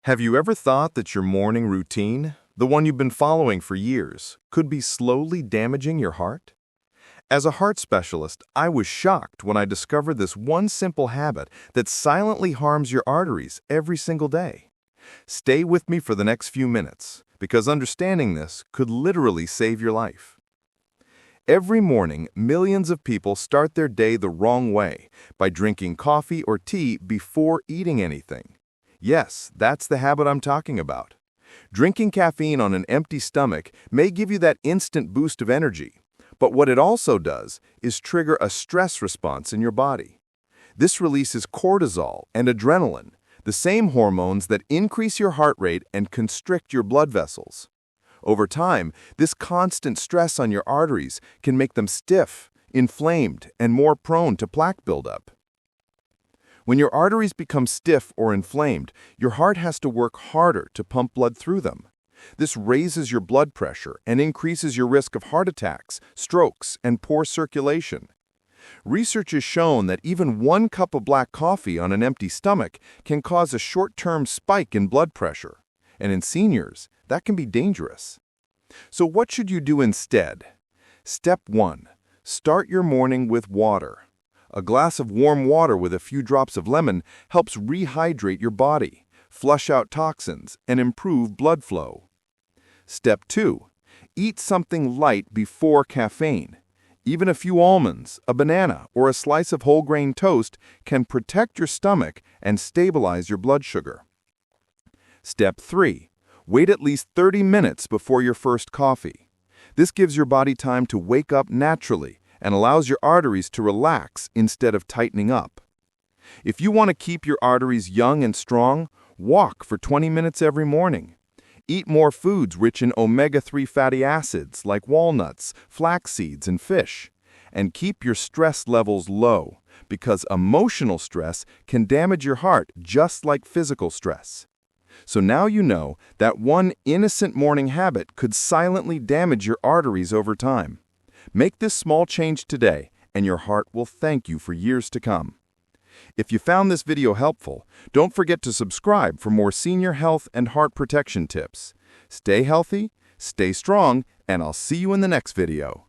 Have you ever thought that your morning routine, the one you've been following for years, could be slowly damaging your heart? As a heart specialist, I was shocked when I discovered this one simple habit that silently harms your arteries every single day. Stay with me for the next few minutes, because understanding this could literally save your life. Every morning, millions of people start their day the wrong way by drinking coffee or tea before eating anything. Yes, that's the habit I'm talking about. Drinking caffeine on an empty stomach may give you that instant boost of energy, but what it also does is trigger a stress response in your body. This releases cortisol and adrenaline, the same hormones that increase your heart rate and constrict your blood vessels. Over time, this constant stress on your arteries can make them stiff, inflamed, and more prone to plaque buildup. When your arteries become stiff or inflamed, your heart has to work harder to pump blood through them. This raises your blood pressure and increases your risk of heart attacks, strokes, and poor circulation. Research has shown that even 1 cup of black coffee on an empty stomach can cause a short-term spike in blood pressure, and in seniors, that can be dangerous. So what should you do instead? Step 1. Start your morning with water. A glass of warm water with a few drops of lemon helps rehydrate your body, flush out toxins, and improve blood flow. Step 2. Eat something light before caffeine. Even a few almonds, a banana, or a slice of whole grain toast can protect your stomach and stabilize your blood sugar. Step 3. Wait at least 30 minutes before your first coffee. This gives your body time to wake up naturally and allows your arteries to relax instead of tightening up. If you want to keep your arteries young and strong, walk for 20 minutes every morning. Eat more foods rich in omega-3 fatty acids like walnuts, flax seeds, and fish. And keep your stress levels low, because emotional stress can damage your heart just like physical stress. So now you know that one innocent morning habit could silently damage your arteries over time. Make this small change today, and your heart will thank you for years to come. If you found this video helpful, don't forget to subscribe for more senior health and heart protection tips. Stay healthy, stay strong, and I'll see you in the next video.